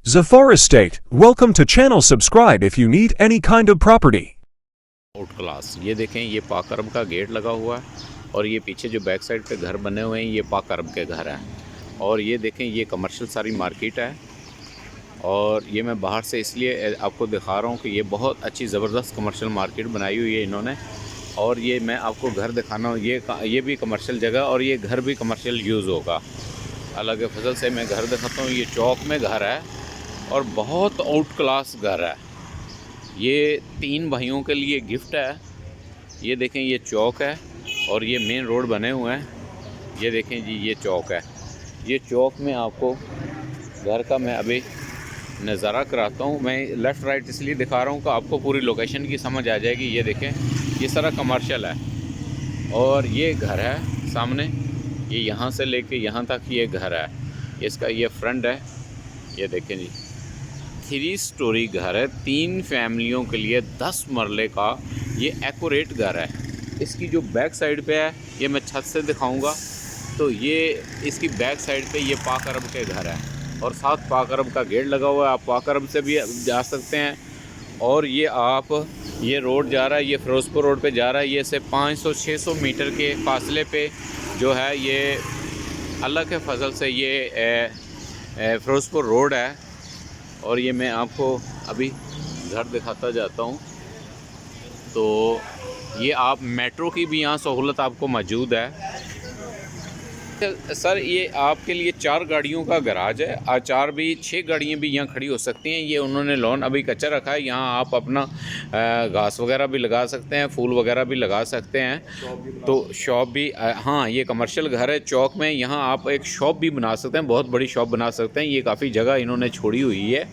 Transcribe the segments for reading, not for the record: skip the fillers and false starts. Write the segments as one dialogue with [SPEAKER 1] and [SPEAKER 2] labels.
[SPEAKER 1] Zafar Estate, welcome to channel. Subscribe if you need any kind of property.
[SPEAKER 2] Out class, ये देखें, ये पाक अरब का गेट लगा हुआ है और ये पीछे जो बैक साइड पे घर बने हुए हैं ये पाक अरब के घर हैं। और ये देखें, ये कमर्शियल सारी मार्केट है और ये मैं बाहर से इसलिए आपको दिखा रहा हूँ कि ये बहुत अच्छी ज़बरदस्त कमर्शियल मार्केट बनाई हुई है इन्होंने। और ये मैं आपको घर दिखाना हूँ, ये भी कमर्शियल जगह और ये घर भी कमर्शियल यूज़ होगा। अलग फसल से मैं घर दिखाता हूँ। ये चौक में घर है और बहुत आउट क्लास घर है। ये 3 भाइयों के लिए गिफ्ट है। ये देखें, ये चौक है और ये मेन रोड बने हुए हैं। ये देखें जी, ये चौक है। ये चौक में आपको घर का मैं अभी नज़ारा कराता हूँ। मैं लेफ़्ट राइट इसलिए दिखा रहा हूँ कि आपको पूरी लोकेशन की समझ आ जाएगी। ये देखें, ये सारा कमर्शियल है और ये घर है सामने। ये यहाँ से लेके यहाँ तक ये घर है। इसका ये फ्रंट है। ये देखें जी, 3 स्टोरी घर है। 3 फैमिलियों के लिए 10 मरले का ये एक्यूरेट घर है। इसकी जो बैक साइड पे है, ये मैं छत से दिखाऊंगा। तो ये इसकी बैक साइड पे ये पाक अरब के घर है और साथ पाक अरब का गेट लगा हुआ है। आप पाक अरब से भी जा सकते हैं। और ये रोड जा रहा है, ये फ़िरोज़पुर रोड पे जा रहा है। ये से 500-600 मीटर के फासले पे जो है ये अलग है फसल से ये फ़िरोज़पुर रोड है। और ये मैं आपको अभी घर दिखाता जाता हूँ। तो ये आप मेट्रो की भी यहाँ सहूलत आपको मौजूद है। सर, ये आपके लिए 4 गाड़ियों का गराज है और 6 गाड़ियाँ भी यहाँ खड़ी हो सकती हैं। ये उन्होंने लॉन अभी कच्चा रखा है। यहाँ आप अपना घास वगैरह भी लगा सकते हैं, फूल वगैरह भी लगा सकते हैं। तो शॉप भी हाँ, ये कमर्शियल घर है चौक में। यहाँ आप एक शॉप भी बना सकते हैं, बहुत बड़ी शॉप बना सकते हैं। ये काफ़ी जगह इन्होंने छोड़ी हुई है।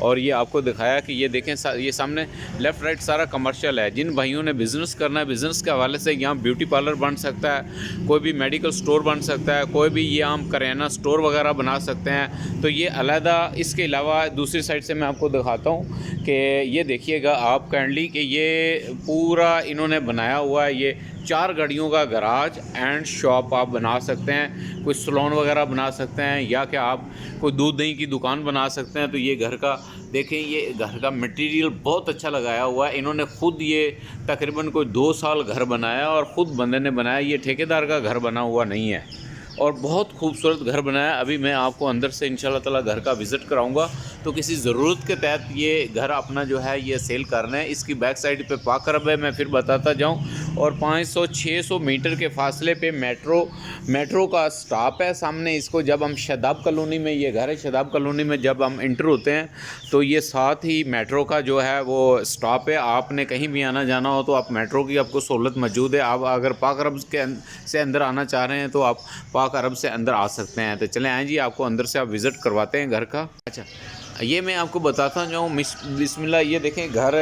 [SPEAKER 2] और ये आपको दिखाया कि ये देखें, ये सामने लेफ़्ट राइट सारा कमर्शियल है। जिन भाइयों ने बिज़नेस करना है, बिज़नेस के हवाले से यहाँ ब्यूटी पार्लर बन सकता है, कोई भी मेडिकल स्टोर बन सकता है, कोई भी ये हम करियाना स्टोर वगैरह बना सकते हैं। तो ये अलहदा। इसके अलावा दूसरी साइड से मैं आपको दिखाता हूँ कि ये देखिएगा आप काइंडली कि ये पूरा इन्होंने बनाया हुआ है। ये 4 गाड़ियों का गराज एंड शॉप आप बना सकते हैं। कोई सलोन वगैरह बना सकते हैं या कि आप कोई दूध दही की दुकान बना सकते हैं। तो ये घर का देखें, ये घर का मटेरियल बहुत अच्छा लगाया हुआ है। इन्होंने ख़ुद ये तकरीबन कोई 2 साल घर बनाया और ख़ुद बंदे ने बनाया। ये ठेकेदार का घर बना हुआ नहीं है और बहुत खूबसूरत घर बनाया। अभी मैं आपको अंदर से इंशाल्लाह ताला घर का विज़िट कराऊंगा। तो किसी ज़रूरत के तहत ये घर अपना जो है ये सेल करना है। इसकी बैक साइड पे पाक अरब है, मैं फिर बताता जाऊं। और 500-600 मीटर के फासले पे मेट्रो का स्टॉप है सामने। इसको जब हम शदाब कॉलोनी में, ये घर है शदाब कॉलोनी में, जब हम इंटर होते हैं तो ये साथ ही मेट्रो का जो है वो स्टॉप है। आपने कहीं भी आना जाना हो तो आप मेट्रो की आपको सहूलत मौजूद है। आप अगर पाक अरब से अंदर आना चाह रहे हैं तो आप पाक अरब से अंदर आ सकते हैं। तो चलें आएँ जी, आपको अंदर से आप विज़िट करवाते हैं घर का। अच्छा, ये मैं आपको बताता जाऊँ बिस्मिल्लाह। ये देखें, घर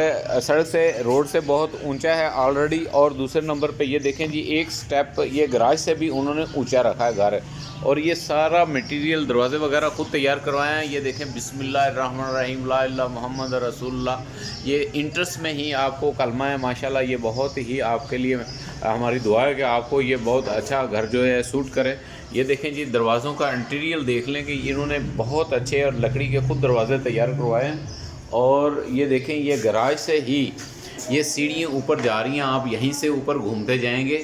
[SPEAKER 2] सड़क से, रोड से बहुत ऊंचा है ऑलरेडी। और दूसरे नंबर पे ये देखें जी, एक स्टेप ये गराज से भी उन्होंने ऊंचा रखा है घर। और ये सारा मटेरियल, दरवाजे वगैरह खुद तैयार करवाए हैं। ये देखें, बिस्मिल्लाहिर्रहमानिर्रहीम, ला इलाहा मोहम्मद रसूलुल्लाह। ये इंट्रेंस में ही आपको कलमा है माशाल्लाह। ये बहुत ही आपके लिए हमारी दुआ है कि आपको ये बहुत अच्छा घर जो है सूट करे। ये देखें जी, दरवाज़ों का इंटीरियर देख लें कि इन्होंने बहुत अच्छे और लकड़ी के खुद दरवाजे तैयार करवाए हैं। और ये देखें, ये गराज से ही ये सीढ़ियाँ ऊपर जा रही हैं। आप यहीं से ऊपर घूमते जाएंगे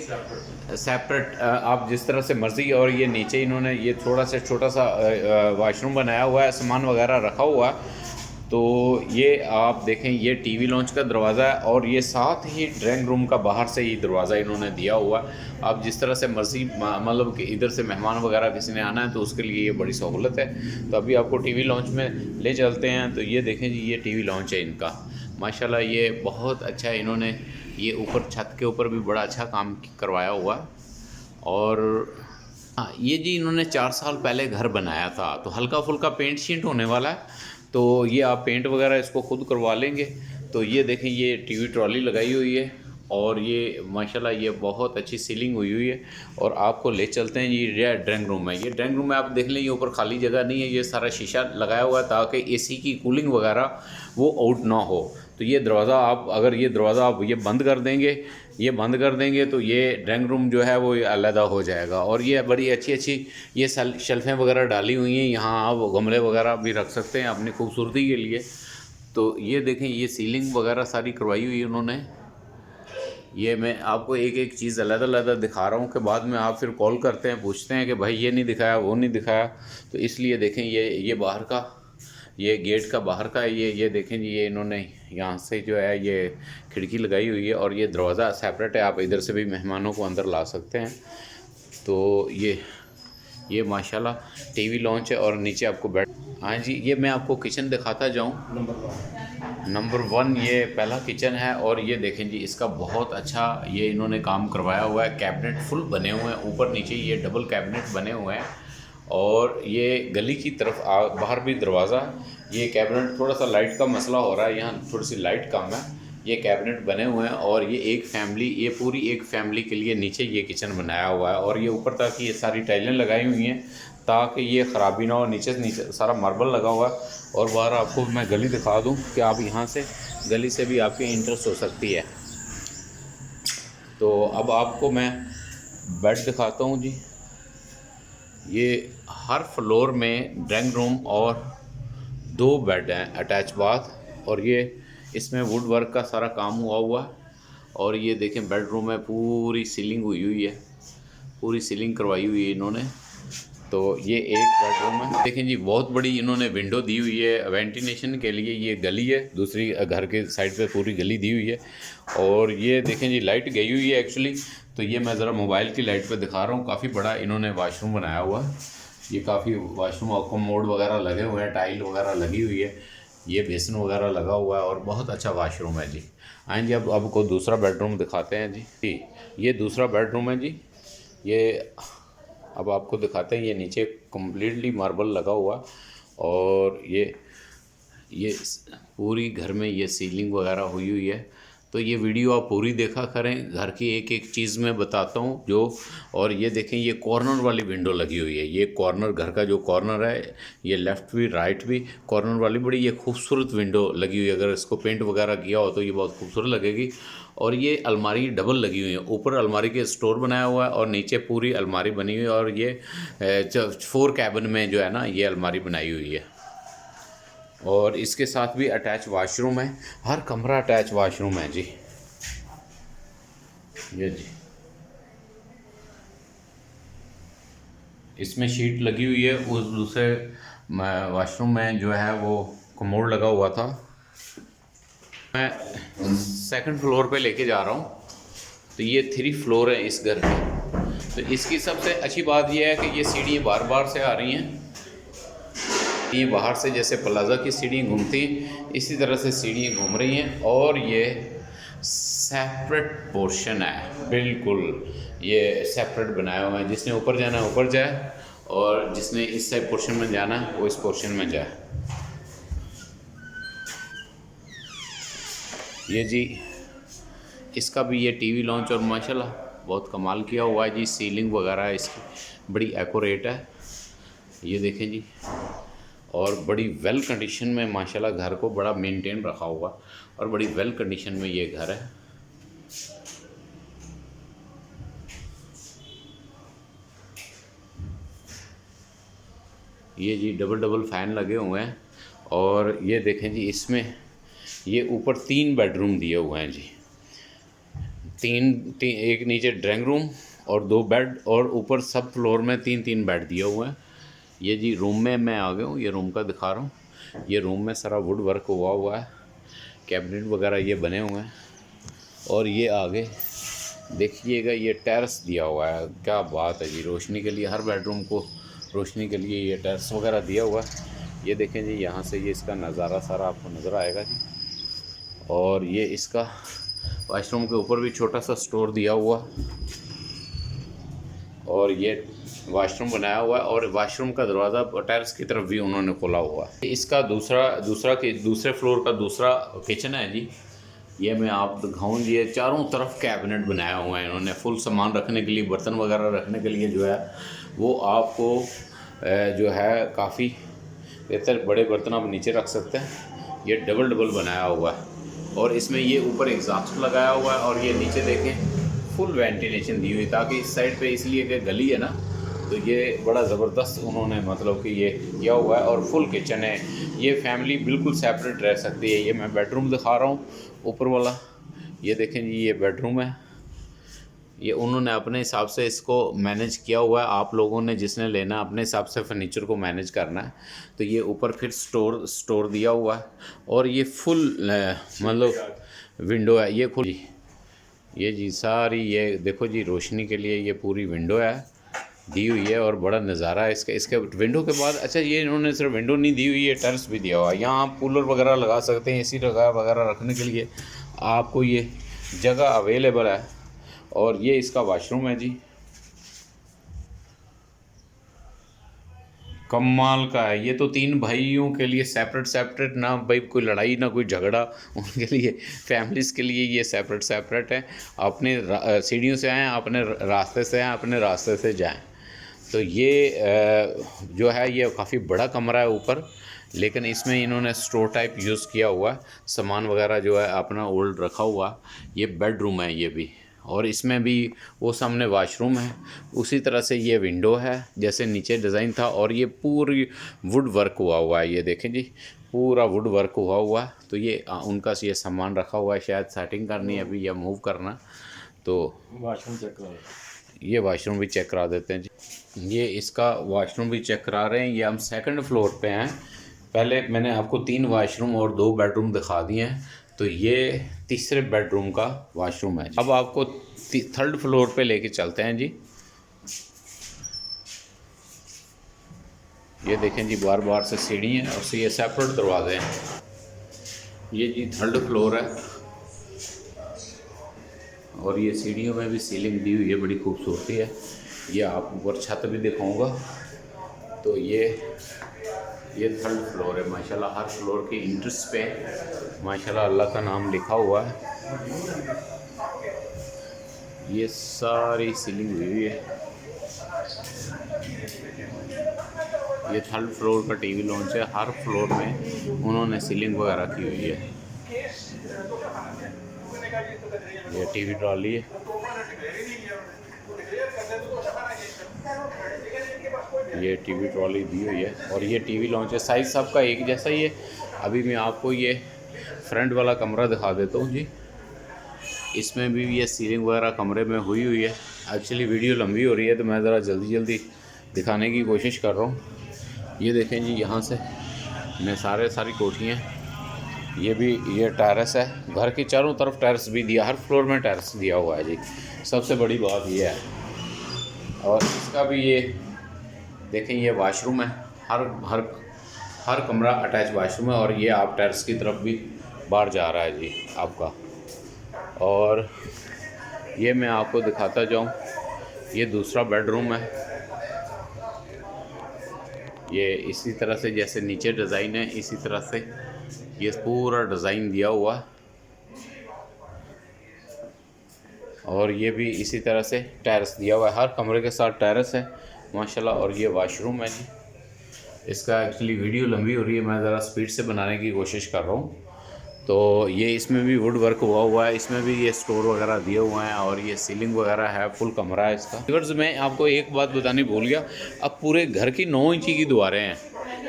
[SPEAKER 2] सेपरेट, आप जिस तरह से मर्ज़ी। और ये नीचे इन्होंने ये छोटा सा वाशरूम बनाया हुआ है, सामान वगैरह रखा हुआ है। तो ये आप देखें, ये टीवी लॉन्च का दरवाज़ा है और ये साथ ही ड्राइंग रूम का बाहर से ही दरवाज़ा इन्होंने दिया हुआ है। आप जिस तरह से मर्ज़ी, मतलब कि इधर से मेहमान वगैरह किसी ने आना है तो उसके लिए ये बड़ी सहूलत है। तो अभी आपको टीवी लॉन्च में ले चलते हैं। तो ये देखें जी, ये टीवी लॉन्च है इनका माशाल्लाह। ये बहुत अच्छा है। इन्होंने ये ऊपर छत के ऊपर भी बड़ा अच्छा काम करवाया हुआ। और हाँ, ये जी इन्होंने 4 साल पहले घर बनाया था, तो हल्का फुल्का पेंट शीट होने वाला है। तो ये आप पेंट वगैरह इसको ख़ुद करवा लेंगे। तो ये देखें, ये टीवी ट्रॉली लगाई हुई है और ये माशाल्लाह ये बहुत अच्छी सीलिंग हुई है। और आपको ले चलते हैं, ये ड्राइंग रूम है। ये ड्राइंग रूम में आप देख लें, ये ऊपर खाली जगह नहीं है, ये सारा शीशा लगाया हुआ है ताकि एसी की कूलिंग वगैरह वो आउट ना हो। तो ये दरवाज़ा आप अगर ये दरवाज़ा आप ये बंद कर देंगे तो ये ड्राइंग रूम जो है वो अलहदा हो जाएगा। और ये बड़ी अच्छी अच्छी ये शेल्फ़ें वगैरह डाली हुई हैं, यहाँ आप गमले वगैरह भी रख सकते हैं अपनी खूबसूरती के लिए। तो ये देखें, ये सीलिंग वगैरह सारी करवाई हुई है उन्होंने। ये मैं आपको एक एक चीज़ अलग-अलग दिखा रहा हूँ कि बाद में आप फिर कॉल करते हैं, पूछते हैं कि भाई ये नहीं दिखाया, वो नहीं दिखाया। तो इसलिए देखें, ये बाहर का, ये गेट का बाहर का ये देखें जी, ये इन्होंने यहाँ से जो है ये खिड़की लगाई हुई है और ये दरवाज़ा सेपरेट है, आप इधर से भी मेहमानों को अंदर ला सकते हैं। तो ये माशाल्लाह टीवी लॉन्च है और नीचे आपको बेड। हाँ जी, ये मैं आपको किचन दिखाता जाऊँ। नंबर 1 ये पहला किचन है और ये देखें जी, इसका बहुत अच्छा ये इन्होंने काम करवाया हुआ है। कैबिनेट फुल बने हुए हैं, ऊपर नीचे ये डबल कैबिनेट बने हुए हैं। और ये गली की तरफ बाहर भी दरवाज़ा, ये कैबिनेट थोड़ा सा लाइट का मसला हो रहा है, यहाँ थोड़ी सी लाइट कम है। ये कैबिनेट बने हुए हैं और ये पूरी एक फैमिली के लिए नीचे ये किचन बनाया हुआ है। और ये ऊपर तक ये सारी टाइलें लगाई हुई हैं ताकि ये ख़राबी ना हो। नीचे सारा मार्बल लगा हुआ है। और बाहर आपको मैं गली दिखा दूं कि आप यहाँ से गली से भी आपकी इंटरेस्ट हो सकती है। तो अब आपको मैं बेड दिखाता हूँ जी। ये हर फ्लोर में ड्राइंग रूम और 2 बेड हैं, अटैच बाथ। और ये इसमें वुड वर्क का सारा काम हुआ है। और ये देखें, बेडरूम में पूरी सीलिंग हुई है, पूरी सीलिंग करवाई हुई है इन्होंने। तो ये एक बेडरूम है। देखें जी, बहुत बड़ी इन्होंने विंडो दी हुई है वेंटिलेशन के लिए। ये गली है, दूसरी घर के साइड पे पूरी गली दी हुई है। और ये देखें जी, लाइट गई हुई है एक्चुअली। तो ये मैं ज़रा मोबाइल की लाइट पे दिखा रहा हूँ। काफ़ी बड़ा इन्होंने वाशरूम बनाया हुआ है। ये काफ़ी वाशरूम कमोड वगैरह लगे हुए हैं, टाइल वगैरह लगी हुई है, ये बेसिन वगैरह लगा हुआ है और बहुत अच्छा वाशरूम है जी। आएँ जी, अब आपको दूसरा बेडरूम दिखाते हैं जी। ये दूसरा बेडरूम है जी। ये अब आपको दिखाते हैं। ये नीचे कम्प्लीटली मार्बल लगा हुआ और ये पूरी घर में ये सीलिंग वगैरह हुई है। तो ये वीडियो आप पूरी देखा करें, घर की एक एक चीज़ मैं बताता हूँ जो। और ये देखें, ये कॉर्नर वाली विंडो लगी हुई है। ये कॉर्नर, घर का जो कॉर्नर है, ये लेफ़्ट भी राइट भी कॉर्नर वाली बड़ी ये खूबसूरत विंडो लगी हुई है। अगर इसको पेंट वगैरह किया हो तो ये बहुत खूबसूरत लगेगी। और ये अलमारी डबल लगी हुई है, ऊपर अलमारी के स्टोर बनाया हुआ है और नीचे पूरी अलमारी बनी हुई है। और ये 4 कैबिन में जो है ना, ये अलमारी बनाई हुई है। और इसके साथ भी अटैच वाशरूम है, हर कमरा अटैच वाशरूम है जी। ये जी, इसमें शीट लगी हुई है। उस दूसरे वाशरूम में जो है वो कमोड लगा हुआ था। मैं 2nd फ्लोर पे लेके जा रहा हूँ। तो ये 3 फ्लोर है इस घर के। तो इसकी सबसे अच्छी बात यह है कि ये सीढ़ियाँ बार बार से आ रही हैं। ये बाहर से जैसे प्लाजा की सीढ़ियाँ घूमती इसी तरह से सीढ़ियाँ घूम रही हैं। और ये सेपरेट पोर्शन है, बिल्कुल ये सेपरेट बनाया हुआ है। जिसने ऊपर जाना है ऊपर जाए और जिसने इस साइड पोर्शन में जाना है वो इस पोर्शन में जाए। ये जी, इसका भी ये टीवी लॉन्च और माशाल्लाह बहुत कमाल किया हुआ है जी। सीलिंग वगैरह इसकी बड़ी एक्यूरेट है, ये देखें जी। और बड़ी वेल कंडीशन में माशाल्लाह घर को बड़ा मेंटेन रखा हुआ और बड़ी वेल कंडीशन में ये घर है। ये जी डबल फ़ैन लगे हुए हैं। और ये देखें जी, इसमें ये ऊपर 3 बेडरूम दिए हुए हैं जी। एक नीचे ड्राइंग रूम और 2 बेड और ऊपर सब फ्लोर में 3 बेड दिए हुए हैं। ये जी रूम में मैं आ गया हूँ, ये रूम का दिखा रहा हूँ। ये रूम में सारा वुड वर्क हुआ है, कैबिनेट वगैरह ये बने हुए हैं। और ये आगे देखिएगा, ये टेरेस दिया हुआ है। क्या बात है जी, रोशनी के लिए हर बेडरूम को रोशनी के लिए ये टेरेस वगैरह दिया हुआ है। ये देखें जी, यहाँ से ये इसका नज़ारा सारा आपको नज़र आएगा जी। और ये इसका वाशरूम के ऊपर भी छोटा सा स्टोर दिया हुआ और ये वाशरूम बनाया हुआ है। और वाशरूम का दरवाज़ा टेरेस की तरफ भी उन्होंने खोला हुआ है। इसका दूसरे फ्लोर का दूसरा किचन है जी। ये मैं आप दिखाऊँ जी, ये चारों तरफ कैबिनेट बनाया हुआ है इन्होंने, फुल सामान रखने के लिए, बर्तन वगैरह रखने के लिए जो है वो आपको जो है काफ़ी बेहतर बड़े बर्तन आप नीचे रख सकते हैं। ये डबल बनाया हुआ है। और इसमें ये ऊपर एग्जॉस्ट लगाया हुआ है और ये नीचे देखें फुल वेंटिलेशन दी हुई, ताकि इस साइड पे इसलिए कि गली है ना, तो ये बड़ा ज़बरदस्त उन्होंने मतलब कि ये किया हुआ है। और फुल किचन है, ये फैमिली बिल्कुल सेपरेट रह सकती है। ये मैं बेडरूम दिखा रहा हूँ ऊपर वाला, ये देखें जी ये बेडरूम है। ये उन्होंने अपने हिसाब से इसको मैनेज किया हुआ है। आप लोगों ने जिसने लेना अपने हिसाब से फर्नीचर को मैनेज करना है। तो ये ऊपर फिर स्टोर दिया हुआ है और ये फुल मतलब विंडो है, ये खुल ये जी सारी, ये देखो जी रोशनी के लिए ये पूरी विंडो है दी हुई है और बड़ा नज़ारा है इसका। इसके विंडो के बाद अच्छा ये इन्होंने सिर्फ विंडो नहीं दी हुई है, टेरेस भी दिया हुआ है। यहाँ आप कूलर वगैरह लगा सकते हैं, एसी वगैरह रखने के लिए आपको ये जगह अवेलेबल है। और ये इसका वाशरूम है जी, कमाल का है। ये तो 3 भाइयों के लिए सेपरेट ना भाई कोई लड़ाई ना कोई झगड़ा, उनके लिए फैमिलीज़ के लिए ये सेपरेट है। अपने सीढ़ियों से आएँ, अपने रास्ते से आएँ, अपने रास्ते से जाएँ। तो ये जो है ये काफ़ी बड़ा कमरा है ऊपर, लेकिन इसमें इन्होंने स्टोर टाइप यूज़ किया हुआ है, सामान वगैरह जो है अपना ओल्ड रखा हुआ। ये बेडरूम है ये भी, और इसमें भी वो सामने वाशरूम है। उसी तरह से ये विंडो है जैसे नीचे डिज़ाइन था, और ये पूरी वुड वर्क हुआ है। ये देखें जी पूरा वुड वर्क हुआ। तो ये उनका ये सामान रखा हुआ है, शायद सेटिंग करनी है अभी या मूव करना। तो
[SPEAKER 3] वाशरूम चेक करो,
[SPEAKER 2] ये वाशरूम भी चेक करा देते हैं जी। ये इसका वाशरूम भी चेक करा रहे हैं। ये हम 2nd फ्लोर पे हैं। पहले मैंने आपको 3 वाशरूम और 2 बेडरूम दिखा दिए हैं, तो ये 3रे बेडरूम का वाशरूम है। अब आपको 3rd फ्लोर पे लेके चलते हैं जी। ये देखें जी बार से सीढ़ी है और ये सेपरेट दरवाजे हैं। ये जी 3rd फ्लोर है और ये सीढ़ियों में भी सीलिंग दी हुई है, बड़ी खूबसूरती है। ये आप ऊपर छत भी दिखाऊंगा। तो ये 3rd फ्लोर है। माशाल्लाह हर फ्लोर की इंट्रेंस पे माशाल्लाह अल्लाह का नाम लिखा हुआ है। ये सारी सीलिंग हुई है। ये 3rd फ्लोर का टीवी लॉन्च है। हर फ्लोर में उन्होंने सीलिंग वगैरह की हुई है। ये टीवी ट्रॉली है। ये टीवी ट्रॉली दी हुई है और ये टीवी लॉन्च है। साइज़ सबका एक जैसा ही है। अभी मैं आपको ये फ्रंट वाला कमरा दिखा देता हूँ जी। इसमें भी ये सीलिंग वगैरह कमरे में हुई है। एक्चुअली वीडियो लंबी हो रही है तो मैं ज़रा जल्दी दिखाने की कोशिश कर रहा हूँ। ये देखें जी यहाँ से मैं सारी कोठियाँ, ये भी ये टेरेस है। घर के चारों तरफ टेरेस भी दिया, हर फ्लोर में टेरेस दिया हुआ है जी। सबसे बड़ी बात ये है। और इसका भी ये देखें ये वाशरूम है। हर कमरा अटैच वाशरूम है। और ये आप टेरेस की तरफ भी बाहर जा रहा है जी आपका। और ये मैं आपको दिखाता जाऊँ, ये दूसरा बेडरूम है। ये इसी तरह से जैसे नीचे डिज़ाइन है, इसी तरह से ये पूरा डिज़ाइन दिया हुआ। और ये भी इसी तरह से टेरेस दिया हुआ है। हर कमरे के साथ टेरेस है माशाल्लाह। और ये वाशरूम है जी। इसका एक्चुअली वीडियो लंबी हो रही है, मैं ज़रा स्पीड से बनाने की कोशिश कर रहा हूँ। तो ये इसमें भी वुड वर्क हुआ है। इसमें भी ये स्टोर वगैरह दिए हुए हैं और ये सीलिंग वगैरह है, फुल कमरा है इसका। व्यूअर्स मैं आपको एक बात बतानी भूल गया, अब पूरे घर की 9 इंची की दीवारें हैं।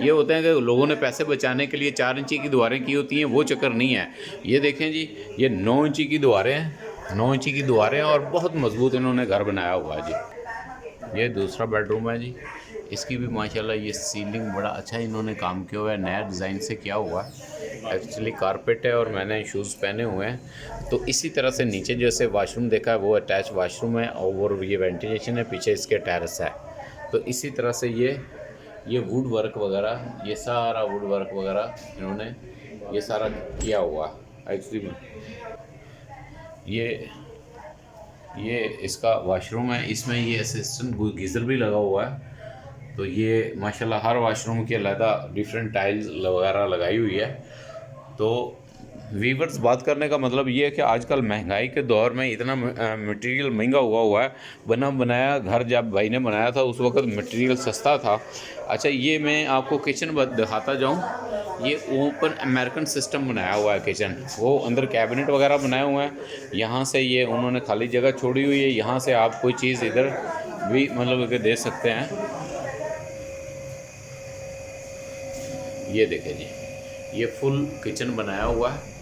[SPEAKER 2] ये होता है कि लोगों ने पैसे बचाने के लिए 4 इंची की दीवारें की होती हैं, वो चक्कर नहीं है। ये देखें जी ये 9 इंची की दीवारें हैं, 9 इंची की दीवारें हैं और बहुत मजबूत इन्होंने घर बनाया हुआ है जी। ये दूसरा बेडरूम है जी। इसकी भी माशाल्लाह ये सीलिंग बड़ा अच्छा इन्होंने काम किया हुआ है, नया डिज़ाइन से किया हुआ है। एक्चुअली कारपेट है और मैंने शूज़ पहने हुए हैं। तो इसी तरह से नीचे जैसे वाशरूम देखा है वो अटैच वाशरूम है और ये वेंटिलेशन है, पीछे इसके टेरेस है। तो इसी तरह से ये वुड वर्क वगैरह, ये सारा वुड वर्क वगैरह इन्होंने ये सारा किया हुआ एक्चुअली। ये इसका वाशरूम है। इसमें ये असिस्टेंट गीज़र भी लगा हुआ है। तो ये माशाल्लाह हर वाशरूम की अलग डिफरेंट टाइल्स वगैरह लगाई हुई है। तो वीवर्स, बात करने का मतलब ये है कि आजकल महंगाई के दौर में इतना मटेरियल महंगा हुआ है। बना बनाया घर जब भाई ने बनाया था उस वक्त मटेरियल सस्ता था। अच्छा, ये मैं आपको किचन दिखाता जाऊँ। ये ओपन अमेरिकन सिस्टम बनाया हुआ है किचन, वो अंदर कैबिनेट वगैरह बनाए हुए हैं। यहाँ से ये उन्होंने खाली जगह छोड़ी हुई है, यहाँ से आप कोई चीज़ इधर भी मतलब कि दे सकते हैं। ये देखें जी, ये फुल किचन बनाया हुआ है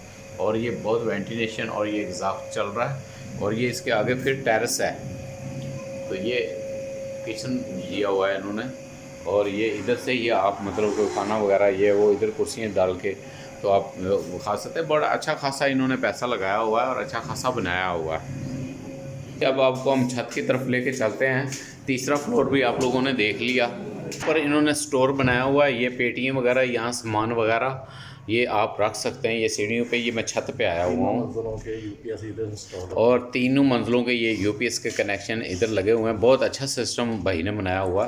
[SPEAKER 2] और ये बहुत वेंटिलेशन और ये एग्जॉस्ट चल रहा है। और ये इसके आगे फिर टेरेस है। तो ये किचन दिया हुआ है इन्होंने। और ये इधर से ये आप मतलब कोई खाना वगैरह ये वो इधर कुर्सियाँ डाल के तो आप खा सकते हैं। बड़ा अच्छा खासा इन्होंने पैसा लगाया हुआ है और अच्छा खासा बनाया हुआ है। अब आपको हम छत की तरफ लेके चलते हैं। तीसरा फ्लोर भी आप लोगों ने देख लिया। पर इन्होंने स्टोर बनाया हुआ है, ये पेटियाँ वगैरह, यहाँ सामान वगैरह ये आप रख सकते हैं। ये सीढ़ियों पे, ये मैं छत पे आया हुआ हूँ और तीनों मंजिलों के ये यूपीएस के कनेक्शन इधर लगे हुए हैं। बहुत अच्छा सिस्टम भाई ने बनाया हुआ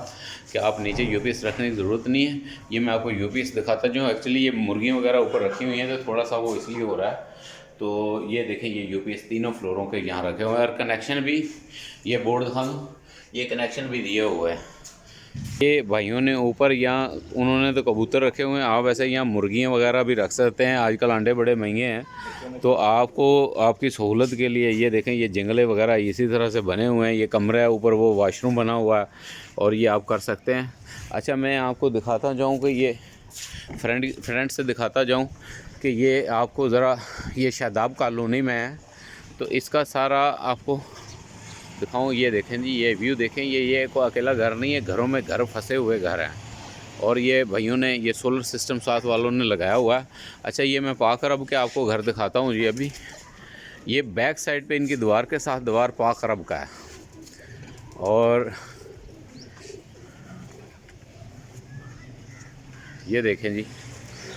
[SPEAKER 2] कि आप नीचे यूपीएस रखने की ज़रूरत नहीं है। ये मैं आपको यूपीएस दिखाता जो एक्चुअली ये मुर्गियाँ वगैरह ऊपर रखी हुई हैं तो थोड़ा सा वो इसलिए हो रहा है। तो ये देखें, ये यूपीएस तीनों फ्लोरों के यहाँ रखे हुए हैं और कनेक्शन भी, ये बोर्ड दिखा दूँ, ये कनेक्शन भी दिए हुए हैं। ये भाइयों ने ऊपर यहाँ उन्होंने तो कबूतर रखे हुए हैं। आप वैसे यहाँ मुर्गियाँ वगैरह भी रख सकते हैं। आजकल अंडे बड़े महंगे हैं तो आपको आपकी सहूलत के लिए ये देखें, ये जंगले वगैरह इसी तरह से बने हुए हैं। ये कमरा है, ऊपर वो वाशरूम बना हुआ है और ये आप कर सकते हैं। अच्छा, मैं आपको दिखाता जाऊँ कि ये फ्रंट से दिखाता जाऊँ कि ये आपको ज़रा, ये शादाब कॉलोनी में है तो इसका सारा आपको दिखाऊं। ये देखें जी, ये व्यू देखें। ये कोई अकेला घर नहीं है, घरों में घर फंसे हुए घर हैं। और ये भाइयों ने ये सोलर सिस्टम साथ वालों ने लगाया हुआ है। अच्छा, ये मैं पाक अरब के आपको घर दिखाता हूँ जी। अभी ये बैक साइड पे इनकी दीवार के साथ दीवार पाक अरब का है। और ये देखें जी,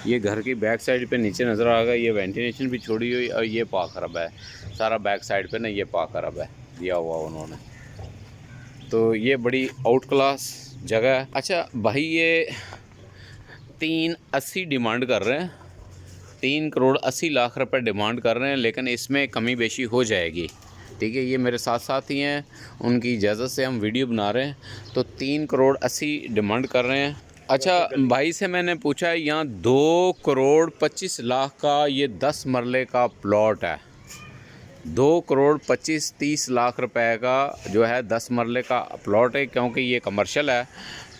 [SPEAKER 2] ये घर की बैक साइड पे नीचे नज़र आ गया। ये वेंटिलेशन भी छोड़ी हुई और ये पाक अरब है सारा बैक साइड पे ना, ये पाक अरब है दिया हुआ उन्होंने। तो ये बड़ी आउट क्लास जगह है। अच्छा भाई, ये 380 डिमांड कर रहे हैं, 3 करोड़ 80 लाख रुपए डिमांड कर रहे हैं, लेकिन इसमें कमी बेशी हो जाएगी। ठीक है, ये मेरे साथ साथ ही हैं, उनकी इजाज़त से हम वीडियो बना रहे हैं। तो 3 करोड़ 80 डिमांड कर रहे हैं। अच्छा, भाई से मैंने पूछा है, यहाँ 2 करोड़ 25 लाख का ये 10 मरले का प्लॉट है। 2 करोड़ 25-30 लाख रुपए का जो है 10 मरले का प्लॉट है। क्योंकि ये कमर्शियल है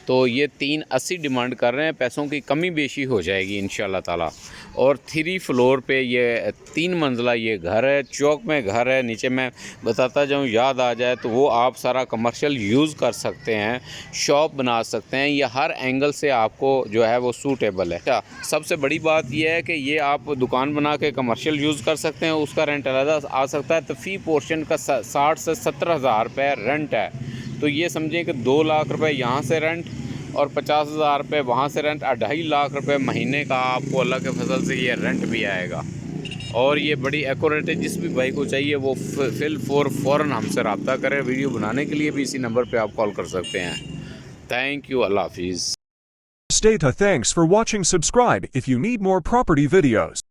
[SPEAKER 2] तो ये 380 डिमांड कर रहे हैं। पैसों की कमी बेशी हो जाएगी इंशाल्लाह ताला। और 3 फ्लोर पे ये 3 मंजिला ये घर है, चौक में घर है। नीचे मैं बताता जाऊँ, याद आ जाए तो वो आप सारा कमर्शियल यूज़ कर सकते हैं, शॉप बना सकते हैं। ये हर एंगल से आपको जो है वो सूटेबल है। अच्छा, सबसे बड़ी बात यह है कि ये आप दुकान बना के कमर्शियल यूज़ कर सकते हैं, उसका रेंट अलग आ सकता है। तो फ़ी पोर्शन का 60 से 70 हज़ार रुपये रेंट है। तो ये समझें कि 2 लाख रुपए यहाँ से रेंट और 50 हज़ार रुपये वहाँ से रेंट, 2.5 लाख रुपए महीने का आपको अल्लाह के फजल से ये रेंट भी आएगा। और ये बड़ी एक्यूरेट है। जिस भी भाई को चाहिए वो फ़ौरन हमसे रब्ता करें। वीडियो बनाने के लिए भी इसी नंबर पे आप कॉल कर सकते हैं। थैंक यू, अल्लाह हाफिज़।
[SPEAKER 1] Thanks for watching. Subscribe if you need more property videos.